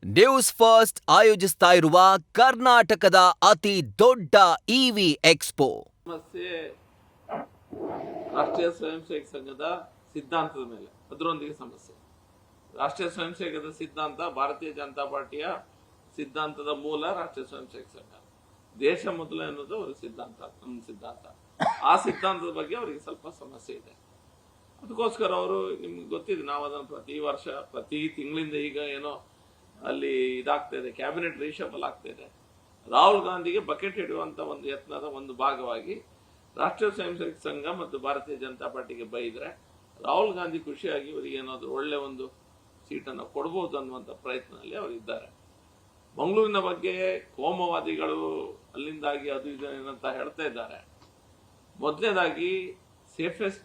News first ಆಯೋಜಿಸ್ತಾ ಇರುವ ಕರ್ನಾಟಕದ ಅತಿ ದೊಡ್ಡ ಇವಿ ಎಕ್ಸ್ಪೋ. ಸಮಸ್ಯೆ ರಾಷ್ಟ್ರೀಯ ಸ್ವಯಂ ಸೇವಕ ಸಂಘದ ಸಿದ್ಧಾಂತದ ಮೇಲೆ, ಅದರೊಂದಿಗೆ ಸಮಸ್ಯೆ. ರಾಷ್ಟ್ರೀಯ ಸ್ವಯಂ ಸೇವಕದ ಸಿದ್ಧಾಂತ ಭಾರತೀಯ ಜನತಾ ಪಾರ್ಟಿಯ ಸಿದ್ಧಾಂತದ ಮೂಲ ರಾಷ್ಟ್ರೀಯ ಸ್ವಯಂ ಸೇವಕ ಸಂಘ. ದೇಶ ಮೊದಲು ಅನ್ನೋದು ಅವರ ಸಿದ್ಧಾಂತ, ನಮ್ಮ ಸಿದ್ಧಾಂತ. ಆ ಸಿದ್ಧಾಂತದ ಬಗ್ಗೆ ಅವರಿಗೆ ಸ್ವಲ್ಪ ಸಮಸ್ಯೆ ಇದೆ. ಅದಕ್ಕೋಸ್ಕರ ಅವರು, ನಿಮ್ಗೆ ಗೊತ್ತಿದೆ, ನಾವು ಅದನ್ನು ಪ್ರತಿ ವರ್ಷ ಪ್ರತಿ ತಿಂಗಳಿಂದ ಈಗ ಏನೋ ಅಲ್ಲಿ ಇದಾಗ್ತಾ ಇದೆ, ಕ್ಯಾಬಿನೆಟ್ ರೀಶಫಲ್ ಆಗ್ತಾ ಇದೆ. ರಾಹುಲ್ ಗಾಂಧಿಗೆ ಬಕೆಟ್ ಹಿಡಿಯುವಂತ ಒಂದು ಯತ್ನದ ಒಂದು ಭಾಗವಾಗಿ ರಾಷ್ಟ್ರೀಯ ಸ್ವಯಂ ಸೇವಕ ಸಂಘ ಮತ್ತು ಭಾರತೀಯ ಜನತಾ ಪಾರ್ಟಿಗೆ ಬೈದ್ರೆ ರಾಹುಲ್ ಗಾಂಧಿ ಖುಷಿಯಾಗಿ ಇವರಿಗೆ ಏನಾದ್ರು ಒಳ್ಳೆ ಒಂದು ಸೀಟನ್ನು ಕೊಡಬಹುದು ಅನ್ನುವಂಥ ಪ್ರಯತ್ನದಲ್ಲಿ ಅವರು ಇದ್ದಾರೆ. ಮಂಗಳೂರಿನ ಬಗ್ಗೆ ಕೋಮವಾದಿಗಳು ಅಲ್ಲಿಂದಾಗಿ ಅದು ಇದು ಏನಂತ ಹೇಳ್ತಾ ಇದ್ದಾರೆ. ಮೊದಲನೇದಾಗಿ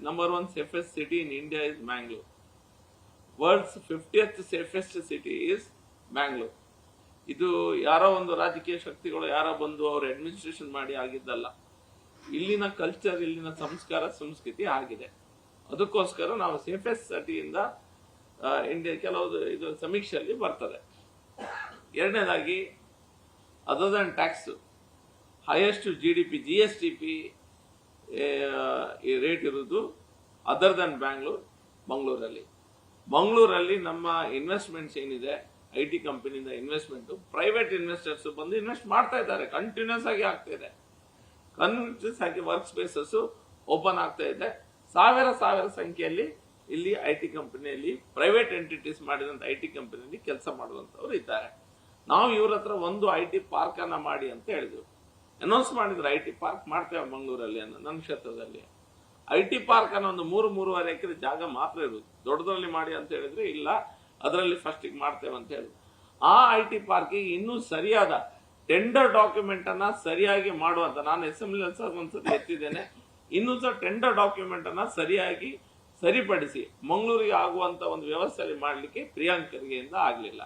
number 1 safest city in India is Mangalore. World's 50th safest city is Mangalore. ಇದು ಯಾರೋ ಒಂದು ರಾಜಕೀಯ ಶಕ್ತಿಗಳು ಯಾರೋ ಬಂದು ಅವರು ಅಡ್ಮಿನಿಸ್ಟ್ರೇಷನ್ ಮಾಡಿ ಆಗಿದ್ದಲ್ಲ. ಇಲ್ಲಿನ ಕಲ್ಚರ್, ಇಲ್ಲಿನ ಸಂಸ್ಕಾರ ಸಂಸ್ಕೃತಿ ಆಗಿದೆ. ಅದಕ್ಕೋಸ್ಕರ ನಾವು ಸೇಫೆಸ್ಟ್ ಸಿಟಿಯಿಂದ ಇಂಡಿಯಾ ಕೆಲವು ಇದು ಸಮೀಕ್ಷೆಯಲ್ಲಿ ಬರ್ತದೆ. ಎರಡನೇದಾಗಿ, other than tax, highest GDP GSTP rate ಇರುವುದು ಅದರ್ ದನ್ ಮಂಗಳೂರಲ್ಲಿ ನಮ್ಮ ಇನ್ವೆಸ್ಟ್ಮೆಂಟ್ಸ್ ಏನಿದೆ, IT ಕಂಪನಿಯಿಂದ ಇನ್ವೆಸ್ಟ್ಮೆಂಟ್, ಪ್ರೈವೇಟ್ ಇನ್ವೆಸ್ಟರ್ಸ್ ಬಂದು ಇನ್ವೆಸ್ಟ್ ಮಾಡ್ತಾ ಇದ್ದಾರೆ, ಕಂಟಿನ್ಯೂಸ್ ಆಗಿ ಆಗ್ತಾ ಇದೆ. ಕಂಟಿನ್ಯೂಸ್ ಆಗಿ ವರ್ಕ್ ಸ್ಪೇಸಸ್ ಓಪನ್ ಆಗ್ತಾ ಇದೆ. ಸಾವಿರ ಸಂಖ್ಯೆಯಲ್ಲಿ ಇಲ್ಲಿ IT ಕಂಪನಿಯಲ್ಲಿ ಪ್ರೈವೇಟ್ ಎಂಟಿಟೀಸ್ ಮಾಡಿದಂತ IT ಕಂಪನಿಯಲ್ಲಿ ಕೆಲಸ ಮಾಡುವಂತವ್ರು ಇದ್ದಾರೆ. ನಾವು ಇವ್ರ ಹತ್ರ ಒಂದು IT ಪಾರ್ಕ್ ಅನ್ನ ಮಾಡಿ ಅಂತ ಹೇಳಿದ್ವಿ, ಅನೌನ್ಸ್ ಮಾಡಿದ್ರು. IT ಪಾರ್ಕ್ ಮಾಡ್ತೇವೆ ಮಂಗಳೂರಲ್ಲಿ ಅನ್ನೋ ನನ್ನ ಕ್ಷೇತ್ರದಲ್ಲಿ. IT ಪಾರ್ಕ್ ಅನ್ನೋ ಒಂದು 3-3.5 ಎಕರೆ ಜಾಗ ಮಾತ್ರ ಇರುವುದು. ದೊಡ್ಡದ್ರಲ್ಲಿ ಮಾಡಿ ಅಂತ ಹೇಳಿದ್ರೆ ಇಲ್ಲ, ಅದರಲ್ಲಿ ಫಸ್ಟಿಗೆ ಮಾಡ್ತೇವೆ ಅಂತ ಹೇಳಿದ್ರು. ಆ IT ಪಾರ್ಕಿಗೆ ಇನ್ನೂ ಸರಿಯಾದ ಟೆಂಡರ್ ಡಾಕ್ಯುಮೆಂಟ್ ಅನ್ನ ಸರಿಯಾಗಿ ಮಾಡುವಂತ, ನಾನು ಅಸೆಂಬ್ಲಿ ಒಂದ್ಸತಿ ಎತ್ತಿದ್ದೇನೆ, ಇನ್ನೂ ಸಹ ಟೆಂಡರ್ ಡಾಕ್ಯುಮೆಂಟ್ ಅನ್ನ ಸರಿಯಾಗಿ ಸರಿಪಡಿಸಿ ಮಂಗಳೂರಿಗೆ ಆಗುವಂತ ಒಂದು ವ್ಯವಸ್ಥೆಯಲ್ಲಿ ಮಾಡಲಿಕ್ಕೆ ಪ್ರಿಯಾಂಕ್ ಖರ್ಗೆಯಿಂದ ಆಗ್ಲಿಲ್ಲ.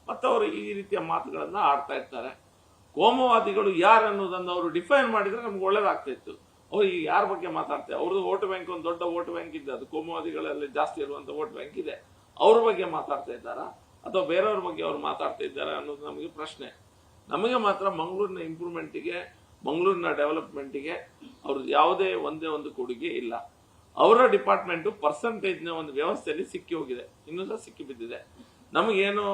ಮತ್ತು ಅವರು ಈ ರೀತಿಯ ಮಾತುಗಳನ್ನ ಆಡ್ತಾ ಇರ್ತಾರೆ. ಕೋಮವಾದಿಗಳು ಯಾರು ಅನ್ನೋದನ್ನು ಅವರು ಡಿಫೈನ್ ಮಾಡಿದ್ರೆ ನಮ್ಗೆ ಒಳ್ಳೇದಾಗ್ತಾ ಇತ್ತು. ಅವ್ರು ಈಗ ಯಾರ ಬಗ್ಗೆ ಮಾತಾಡ್ತಾರೆ? ಅವ್ರದ್ದು ವೋಟ್ ಬ್ಯಾಂಕ್, ಒಂದು ದೊಡ್ಡ ವೋಟ್ ಬ್ಯಾಂಕ್ ಇದೆ, ಅದು ಕೋಮವಾದಿಗಳಲ್ಲಿ ಜಾಸ್ತಿ ಇರುವಂತ ವೋಟ್ ಬ್ಯಾಂಕ್ ಇದೆ. ಅವ್ರ ಬಗ್ಗೆ ಮಾತಾಡ್ತಾ ಇದ್ದಾರಾ ಅಥವಾ ಬೇರೆಯವ್ರ ಬಗ್ಗೆ ಅವ್ರು ಮಾತಾಡ್ತಾ ಇದ್ದಾರೆ ಅನ್ನೋದು ನಮಗೆ ಪ್ರಶ್ನೆ. ನಮಗೆ ಮಾತ್ರ ಮಂಗಳೂರಿನ ಇಂಪ್ರೂವ್ಮೆಂಟಿಗೆ, ಮಂಗಳೂರಿನ ಡೆವಲಪ್ಮೆಂಟಿಗೆ ಅವ್ರದ್ದು ಯಾವುದೇ ಒಂದೇ ಒಂದು ಕೊಡುಗೆ ಇಲ್ಲ. ಅವರ ಡಿಪಾರ್ಟ್ಮೆಂಟ್ ಪರ್ಸೆಂಟೇಜ್ನ ಒಂದು ವ್ಯವಸ್ಥೆಯಲ್ಲಿ ಸಿಕ್ಕಿ ಹೋಗಿದೆ, ಇನ್ನೂ ಸಹ ಸಿಕ್ಕಿ ಬಿದ್ದಿದೆ. ನಮಗೇನು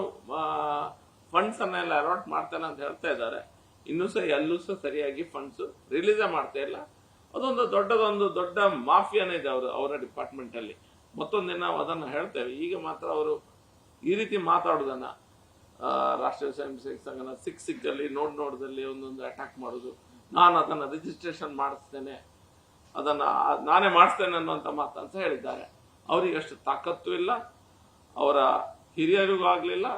ಫಂಡ್ಸ್ ಅನ್ನ ಎಲ್ಲ ಅಲಾಟ್ ಮಾಡ್ತಾನೆ ಅಂತ ಹೇಳ್ತಾ ಇದ್ದಾರೆ, ಇನ್ನೂ ಸಹ ಎಲ್ಲೂ ಸಹ ಸರಿಯಾಗಿ ಫಂಡ್ಸ್ ರಿಲೀಸೇ ಮಾಡ್ತಾ ಇಲ್ಲ. ಅದೊಂದು ದೊಡ್ಡ ಮಾಫಿಯಾನೇ ಇದೆ ಅವರ ಡಿಪಾರ್ಟ್ಮೆಂಟ್ ಅಲ್ಲಿ. ಮತ್ತೊಂದಿನ ನಾವು ಅದನ್ನು ಹೇಳ್ತೇವೆ. ಈಗ ಮಾತ್ರ ಅವರು ಈ ರೀತಿ ಮಾತಾಡೋದನ್ನ, ರಾಷ್ಟ್ರೀಯ ಸ್ವಯಂ ಸೇವಕ ಸಂಘನ ಸಿಕ್ಕಲ್ಲಿ ನೋಡದಲ್ಲಿ ಒಂದೊಂದು ಅಟ್ಯಾಕ್ ಮಾಡೋದು, ನಾನು ಅದನ್ನ ರಿಜಿಸ್ಟ್ರೇಷನ್ ಮಾಡಿಸ್ತೇನೆ, ಅದನ್ನ ನಾನೇ ಮಾಡಿಸ್ತೇನೆ ಅನ್ನುವಂಥ ಮಾತಂತ ಹೇಳಿದ್ದಾರೆ. ಅವರಿಗೆ ಅಷ್ಟು ತಾಕತ್ತು ಇಲ್ಲ, ಅವರ ಹಿರಿಯರಿಗೂ ಆಗ್ಲಿಲ್ಲ.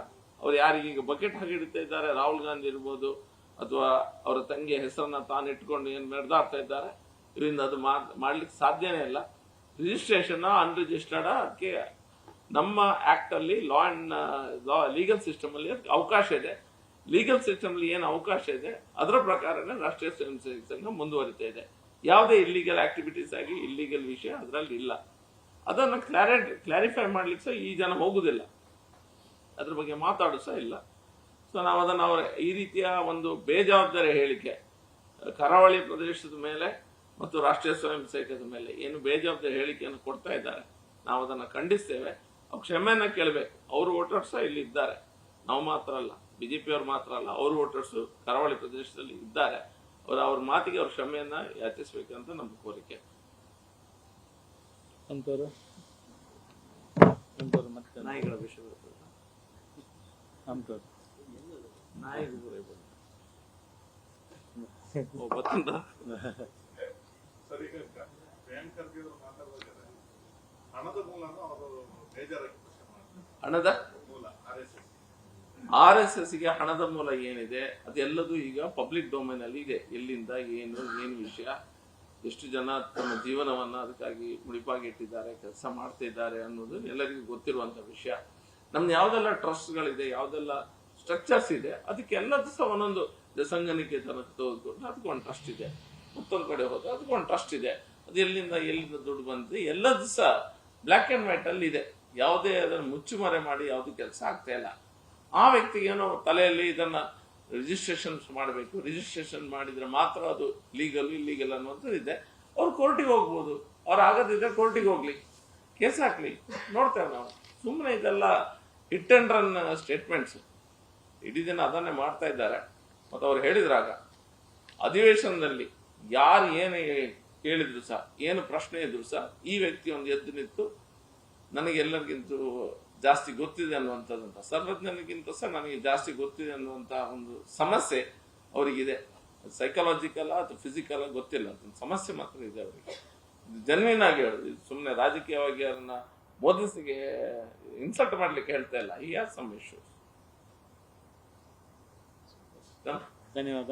ಅವ್ರು ಯಾರಿಗೀಗ ಬಕೆಟ್ ಹಾಕಿಡ್ತಾ ಇದ್ದಾರೆ, ರಾಹುಲ್ ಗಾಂಧಿ ಇರ್ಬೋದು ಅಥವಾ ಅವರ ತಂಗಿಯ ಹೆಸರನ್ನ ತಾನು ಇಟ್ಕೊಂಡು ಏನು ಮೆರೆದಾಡ್ತಾ ಇದ್ದಾರೆ, ಇದರಿಂದ ಅದು ಮಾಡ್ಲಿಕ್ಕೆ ಸಾಧ್ಯನೇ ಇಲ್ಲ. ರಿಜಿಸ್ಟ್ರೇಷನ್ ಅನ್ರಿಜಿಸ್ಟರ್ಡ್, ಅದಕ್ಕೆ ನಮ್ಮ ಆಕ್ಟ್ ಅಲ್ಲಿ ಲೀಗಲ್ ಸಿಸ್ಟಮ್ ಅಲ್ಲಿ ಅವಕಾಶ ಇದೆ. ಲೀಗಲ್ ಸಿಸ್ಟಮ್ ಅಲ್ಲಿ ಏನು ಅವಕಾಶ ಇದೆ ಅದರ ಪ್ರಕಾರನೇ ರಾಷ್ಟ್ರೀಯ ಸ್ವಯಂ ಸೇವಕ ಸಂಘ ಮುಂದುವರಿತಾ ಇದೆ. ಯಾವುದೇ ಇಲ್ಲಿಗಲ್ ಆಕ್ಟಿವಿಟೀಸ್ ಆಗಿ ಇಲ್ಲಿಗಲ್ ವಿಷಯ ಅದರಲ್ಲಿ ಇಲ್ಲ. ಅದನ್ನು ಕ್ಲಾರಿಫೈ ಮಾಡ್ಲಿಕ್ಕೆ ಸಹ ಈ ಜನ ಹೋಗುದಿಲ್ಲ, ಅದ್ರ ಬಗ್ಗೆ ಮಾತಾಡೋ ಸಹ ಇಲ್ಲ. ಸೊ ನಾವು ಅದನ್ನು ಅವರ ಈ ರೀತಿಯ ಒಂದು ಬೇಜವಾಬ್ದಾರಿ ಹೇಳಿಕೆ ಕರಾವಳಿ ಪ್ರದೇಶದ ಮೇಲೆ ಮತ್ತು ರಾಷ್ಟ್ರೀಯ ಸ್ವಯಂ ಸೇವಕದ ಮೇಲೆ ಏನು ಬೇಜವಾಬ್ದಾರಿ ಹೇಳಿಕೆಯನ್ನು ಕೊಡ್ತಾ ಇದ್ದಾರೆ, ನಾವು ಅದನ್ನು ಖಂಡಿಸ್ತೇವೆ. ಅವ್ರು ಕ್ಷಮೆಯನ್ನ ಕೇಳಬೇಕು. ಅವ್ರ ವೋಟರ್ಸ್ ಇಲ್ಲಿ ಇದ್ದಾರೆ, ನಾವು ಮಾತ್ರ ಅಲ್ಲ, BJP ಅವ್ರು ಮಾತ್ರ ಅಲ್ಲ, ಅವ್ರ ವೋಟರ್ಸ್ ಕರಾವಳಿ ಪ್ರದೇಶದಲ್ಲಿ ಇದ್ದಾರೆ. ಅವ್ರ ಮಾತಿಗೆ ಅವ್ರ ಕ್ಷಮೆಯನ್ನ ಯಾಚಿಸ್ಬೇಕಂತ ನಮ್ಮ ಕೋರಿಕೆ. ನಾಯಿಗಳ ವಿಷಯ ಬರ್ತದೆ, ಹಣದ RSS ಗೆ ಹಣದ ಮೂಲ ಏನಿದೆ ಅದೆಲ್ಲದೂ ಈಗ ಪಬ್ಲಿಕ್ ಡೊಮೇನ್ ಅಲ್ಲಿ ಇದೆ. ಎಲ್ಲಿಂದ ಏನು ವಿಷಯ, ಎಷ್ಟು ಜನ ತಮ್ಮ ಜೀವನವನ್ನ ಅದಕ್ಕಾಗಿ ಮುಡಿಪಾಗಿಟ್ಟಿದ್ದಾರೆ, ಕೆಲಸ ಮಾಡ್ತಾ ಇದ್ದಾರೆ ಅನ್ನೋದು ಎಲ್ಲರಿಗೂ ಗೊತ್ತಿರುವಂತ ವಿಷಯ. ನಮ್ದು ಯಾವ್ದೆಲ್ಲ ಟ್ರಸ್ಟ್ಗಳಿದೆ, ಯಾವ್ದೆಲ್ಲ ಸ್ಟ್ರಕ್ಚರ್ಸ್ ಇದೆ, ಅದಕ್ಕೆಲ್ಲದೂ ಸಹ ಒಂದೊಂದು ಸಂಘನಿಕೇತನಕ್ಕೆ ತೆಗೆದುಕೊಂಡು ಅದಕ್ಕೊಂದು ಟ್ರಸ್ಟ್ ಇದೆ, ಮತ್ತೊಂದು ಕಡೆ ಹೋದ್ರೆ ಅದಕ್ಕೊಂದು ಟ್ರಸ್ಟ್ ಇದೆ. ಅದು ಎಲ್ಲಿಂದ ದುಡ್ಡು ಬಂದಿದೆ ಎಲ್ಲದೂ ಸಹ ಬ್ಲಾಕ್ ಅಂಡ್ ವೈಟ್ ಅಲ್ಲಿ ಇದೆ. ಯಾವುದೇ ಅದನ್ನು ಮುಚ್ಚುಮರೆ ಮಾಡಿ ಯಾವ್ದು ಕೆಲಸ ಆಗ್ತಾ ಇಲ್ಲ. ಆ ವ್ಯಕ್ತಿಗೇನೋ ತಲೆಯಲ್ಲಿ ಇದನ್ನ ರಿಜಿಸ್ಟ್ರೇಷನ್ ಮಾಡಬೇಕು, ರಿಜಿಸ್ಟ್ರೇಷನ್ ಮಾಡಿದ್ರೆ ಮಾತ್ರ ಅದು ಲೀಗಲ್ ಇಲ್ಲೀಗಲ್ ಅನ್ನುವಂಥದ್ದು ಇದೆ. ಅವ್ರು ಕೋರ್ಟಿಗೆ ಹೋಗ್ಬೋದು, ಅವ್ರು ಆಗದಿದ್ರೆ ಕೋರ್ಟಿಗೆ ಹೋಗ್ಲಿ, ಕೇಸ್ ಹಾಕ್ಲಿ, ನೋಡ್ತೇವೆ ನಾವು. ಸುಮ್ಮನೆ ಇದೆಲ್ಲ ಹಿಟ್ ಅಂಡ್ ರನ್ ಸ್ಟೇಟ್ಮೆಂಟ್ಸ್ ಇಡೀ ದಿನ ಅದನ್ನೇ ಮಾಡ್ತಾ ಇದ್ದಾರೆ. ಮತ್ತು ಅವ್ರು ಹೇಳಿದ್ರಾಗ ಅಧಿವೇಶನದಲ್ಲಿ ಯಾರು ಏನು ಕೇಳಿದ್ರು ಸಹ, ಏನು ಪ್ರಶ್ನೆ ಇದ್ರು ಸಹ, ಈ ವ್ಯಕ್ತಿ ಒಂದು ಎದ್ದು ನಿಂತು ನನಗೆ ಎಲ್ಲರಿಗಿಂತ ಜಾಸ್ತಿ ಗೊತ್ತಿದೆ ಅನ್ನುವಂಥದ್ದಂತ, ಸರ್ವಜ್ಞನಿಗಿಂತ ಸಹ ನನಗೆ ಜಾಸ್ತಿ ಗೊತ್ತಿದೆ ಅನ್ನುವಂಥ ಒಂದು ಸಮಸ್ಯೆ ಅವರಿಗಿದೆ. ಸೈಕಲಾಜಿಕಲ್ ಅಥವಾ ಫಿಸಿಕಲ್ ಗೊತ್ತಿಲ್ಲ ಅಂತ ಸಮಸ್ಯೆ ಮಾತ್ರ ಇದೆ ಅವರಿಗೆ. ಜನ್ವಿನ್ ಆಗಿ ಹೇಳುದು, ಸುಮ್ಮನೆ ರಾಜಕೀಯವಾಗಿ ಅವ್ರನ್ನ ಮೋದಿಸಿಗೆ ಇನ್ಸಲ್ಟ್ ಮಾಡ್ಲಿಕ್ಕೆ ಹೇಳ್ತಾ ಇಲ್ಲ. ಈ ಹ್ಯಾಸ್ ಸಮ್ ಇಶ್ಯೂಸ್. ಧನ್ಯವಾದ.